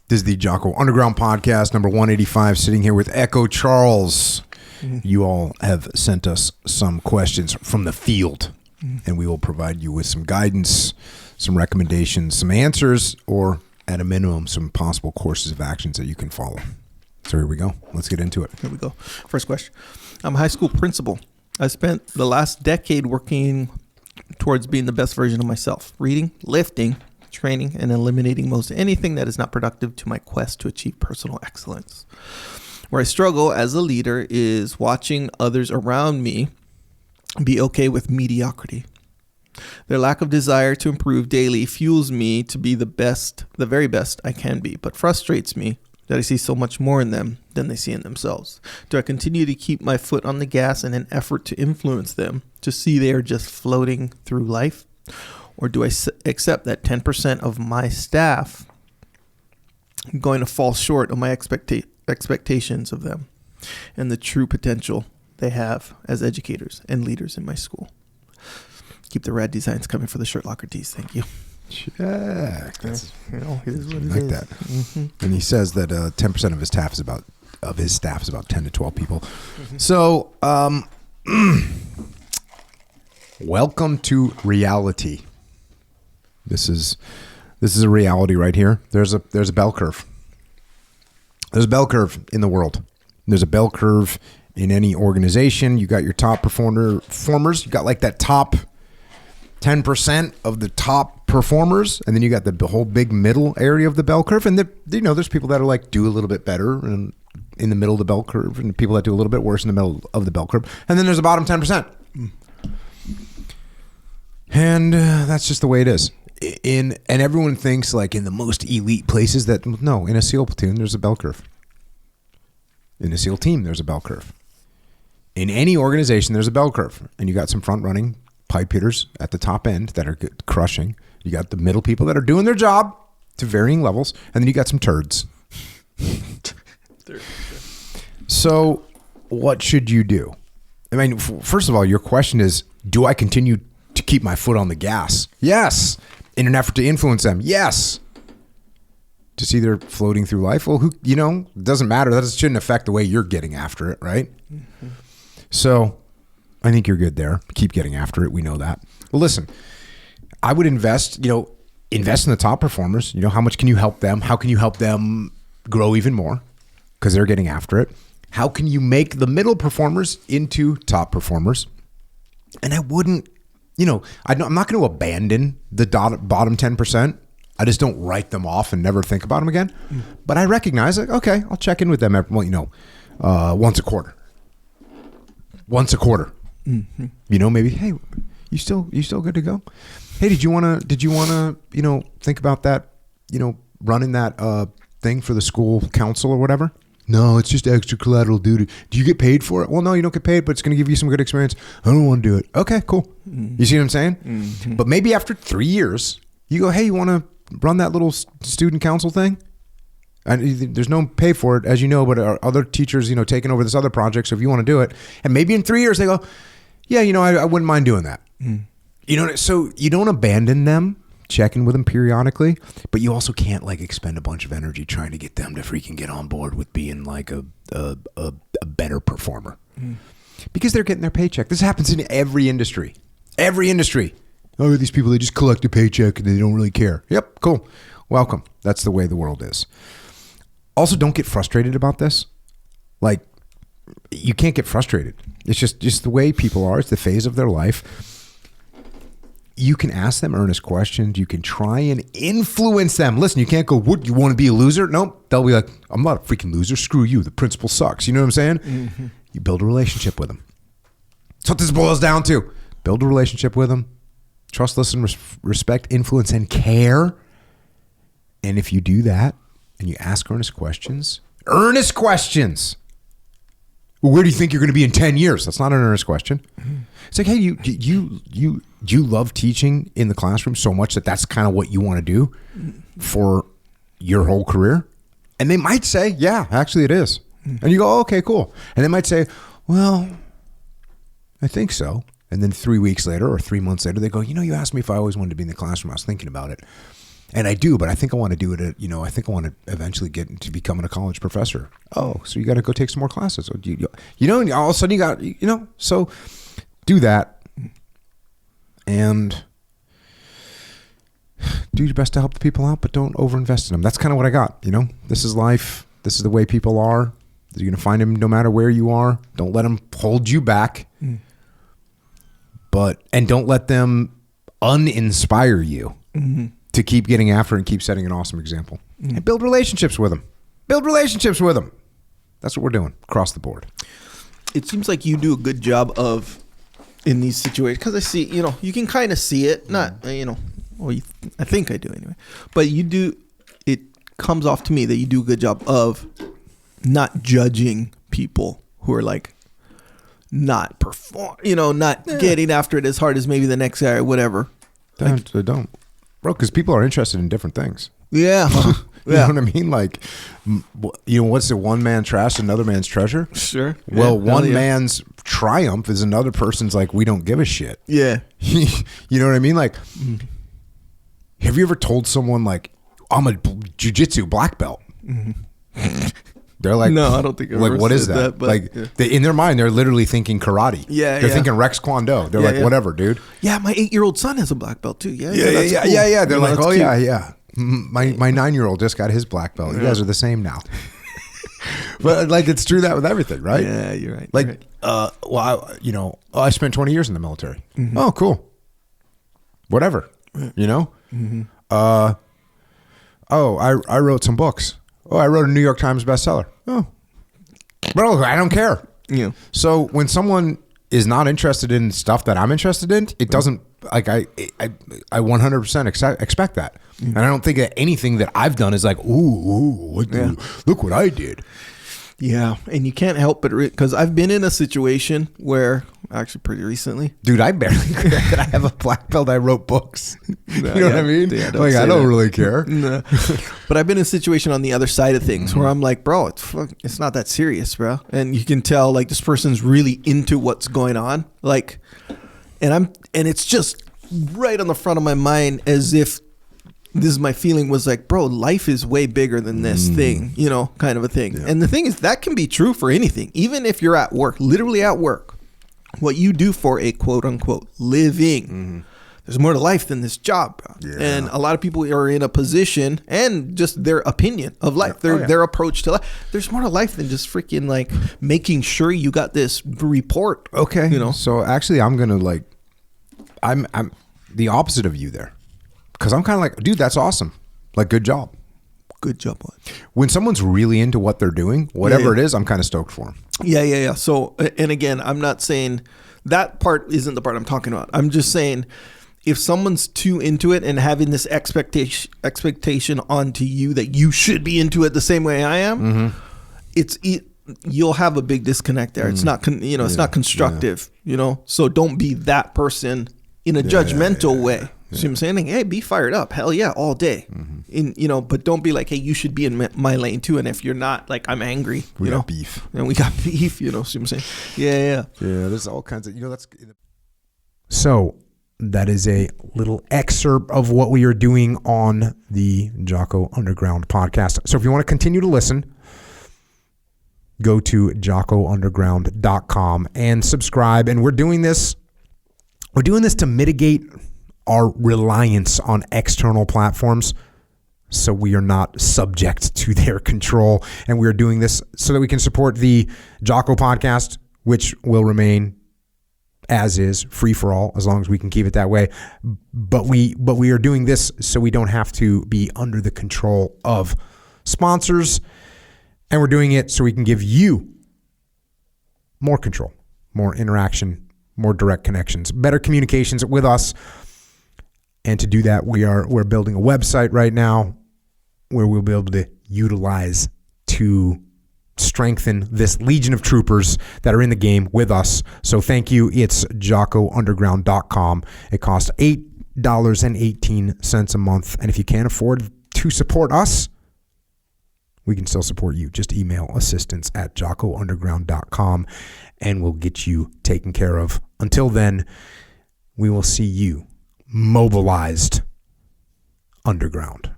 This is the Jocko Underground Podcast, number 185, sitting here with Echo Charles. You all have sent us some questions from the field, and we will provide you with some guidance, some recommendations, some answers, or at a minimum, some possible courses of actions that you can follow. So here we go. Let's get into it. Here we go. First question. I'm a high school principal. I spent the last decade working towards being the best version of myself, reading, lifting, training, and eliminating most anything that is not productive to my quest to achieve personal excellence. Where I struggle as a leader is watching others around me be okay with mediocrity. Their lack of desire to improve daily fuels me to be the very best I can be, but frustrates me that I see so much more in them than they see in themselves. Do I continue to keep my foot on the gas in an effort to influence them, to see they are just floating through life? Or do I accept that 10% of my staff are going to fall short of my expectations of them and the true potential they have as educators and leaders in my school? Keep the rad designs coming for the shirt locker tees. Thank you. Check. That's, it is what it like is. That. Mm-hmm. And he says that 10% of his staff is about 10 to 12 people. Mm-hmm. So, welcome to reality. This is a reality right here. There's a bell curve. There's a bell curve in the world. There's a bell curve in any organization. You got your top performers. You got like that top 10% of the top performers, and then you got the whole big middle area of the bell curve. And there's people that are like do a little bit better and in the middle of the bell curve, and people that do a little bit worse in the middle of the bell curve. And then there's the bottom 10%. And that's just the way it is. And everyone thinks like in the most elite places that no, in a SEAL platoon there's a bell curve. In a SEAL team there's a bell curve. In any organization there's a bell curve, and you got some front running pipe hitters at the top end that are crushing. You got the middle people that are doing their job to varying levels, and then you got some turds. So what should you do? I mean, first of all, your question is, do I continue to keep my foot on the gas? Yes. In an effort to influence them? Yes. To see they're floating through life? Well, it doesn't matter. That shouldn't affect the way you're getting after it, right? Mm-hmm. So I think you're good there. Keep getting after it. We know that. Well, listen, I would invest in the top performers. How much can you help them? How can you help them grow even more? Because they're getting after it. How can you make the middle performers into top performers? And I wouldn't, I'm not going to abandon the bottom 10%. I just don't write them off and never think about them again. Mm. But I recognize, okay, I'll check in with them once a quarter. Once a quarter. Mm-hmm. Maybe, hey, you still good to go? Hey, did you want to, think about that, running that thing for the school council or whatever? No, it's just extra collateral duty. Do you get paid for it? Well, no, you don't get paid, but it's going to give you some good experience. I don't want to do it. Okay, cool. Mm-hmm. You see what I'm saying? Mm-hmm. But maybe after 3 years, you go, hey, you want to run that little student council thing? And there's no pay for it, as you know, but other teachers, taking over this other project. So if you want to do it, and maybe in 3 years they go, yeah, I wouldn't mind doing that. Mm. So you don't abandon them. Check in with them periodically, but you also can't like expend a bunch of energy trying to get them to freaking get on board with being like a better performer, because they're getting their paycheck. This happens in every industry. Oh, these people, they just collect a paycheck and they don't really care. Yep, cool. Welcome. That's the way the world is. Also, don't get frustrated about this. Like, you can't get frustrated. It's just the way people are. It's the phase of their life. You can ask them earnest questions. You can try and influence them. Listen, you can't go, what, you want to be a loser? Nope. They'll be like, I'm not a freaking loser. Screw you. The principal sucks. You know what I'm saying? Mm-hmm. You build a relationship with them. That's what this boils down to. Build a relationship with them. Trust, listen, respect, influence, and care. And if you do that and you ask earnest questions, well, where do you think you're going to be in 10 years? That's not an earnest question. Mm-hmm. It's like, hey, you love teaching in the classroom so much that that's kind of what you want to do for your whole career? And they might say, yeah, actually it is. Mm-hmm. And you go, oh, okay, cool. And they might say, well, I think so. And then 3 weeks later or 3 months later, they go, you asked me if I always wanted to be in the classroom. I was thinking about it. And I do, but I think I want to do it at, I think I want to eventually get into becoming a college professor. Oh, so you got to go take some more classes. So and all of a sudden you got, so do that and do your best to help the people out, but don't overinvest in them. That's kind of what I got. This is life. This is the way people are. You're going to find them no matter where you are. Don't let them hold you back. And don't let them uninspire you to keep getting after and keep setting an awesome example. And build relationships with them. That's what we're doing across the board. It seems like you do a good job of, in these situations, because I see, you can kind of see it. Not, I think I do anyway. But you do, it comes off to me that you do a good job of not judging people who are like not getting after it as hard as maybe the next guy or whatever. Don't. Bro, because people are interested in different things. Yeah. You know what I mean? Like, what's it? One man's trash, another man's treasure? Sure. Well, one man's triumph is another person's like, we don't give a shit. Yeah. You know what I mean? Like, have you ever told someone, like, I'm a jiu-jitsu black belt? They're like, no, I don't think I've ever what is said that? But, like, in their mind, they're literally thinking karate. Yeah, they're thinking Rex Kwon Do. They're like, whatever, dude. Yeah, my 8-year-old son has a black belt too. Yeah. They're like, oh, yeah. My 9-year-old just got his black belt. You guys are the same now. But like, it's true that with everything, right? Yeah, you're right. Like, I spent 20 years in the military. Oh, cool. Whatever, I wrote some books. Oh, I wrote a New York Times bestseller. Oh, bro, I don't care. Yeah. So when someone is not interested in stuff that I'm interested in, it doesn't, like, I 100% expect that. And I don't think that anything that I've done is like, look what I did. Yeah, and you can't help but because I've been in a situation where, actually pretty recently, dude, I barely care that I have a black belt. I wrote books. You know what I mean? Yeah, I don't really care. No. But I've been in a situation on the other side of things where I'm like, bro, it's not that serious, bro. And you can tell like this person's really into what's going on, like, and it's just right on the front of my mind as if this is my feeling was like, bro, life is way bigger than this thing, kind of a thing. Yeah. And the thing is, that can be true for anything. Even if you're at work, literally at work, what you do for a quote unquote living, there's more to life than this job, bro. Yeah. And a lot of people are in a position and just their opinion of life, their approach to life. There's more to life than just freaking like making sure you got this report. Okay. So actually I'm going to I'm the opposite of you there. Because I'm kind of like, dude, that's awesome. Like, good job. Good job. When someone's really into what they're doing, whatever it is, I'm kind of stoked for them. Yeah. So, and again, I'm not saying that part isn't the part I'm talking about. I'm just saying if someone's too into it and having this expectation onto you that you should be into it the same way I am, you'll have a big disconnect there. It's not, it's not constructive, So don't be that person in a judgmental way. See what I'm saying? Like, hey, be fired up. Hell yeah, all day. But don't be like, hey, you should be in my lane too. And if you're not, like, I'm angry. We got beef. And we got beef, see what I'm saying? Yeah. Yeah, there's all kinds of, that's. So that is a little excerpt of what we are doing on the Jocko Underground podcast. So if you want to continue to listen, go to jockounderground.com and subscribe. And we're doing this to mitigate our reliance on external platforms so we are not subject to their control. And we are doing this so that we can support the Jocko podcast, which will remain as is, free for all, as long as we can keep it that way. But we are doing this so we don't have to be under the control of sponsors. And we're doing it so we can give you more control, more interaction, more direct connections, better communications with us. And to do that, we're building a website right now where we'll be able to utilize to strengthen this legion of troopers that are in the game with us. So thank you. It's jockounderground.com. It costs $8.18 a month. And if you can't afford to support us, we can still support you. Just email assistance@jockounderground.com and we'll get you taken care of. Until then, we will see you mobilized underground.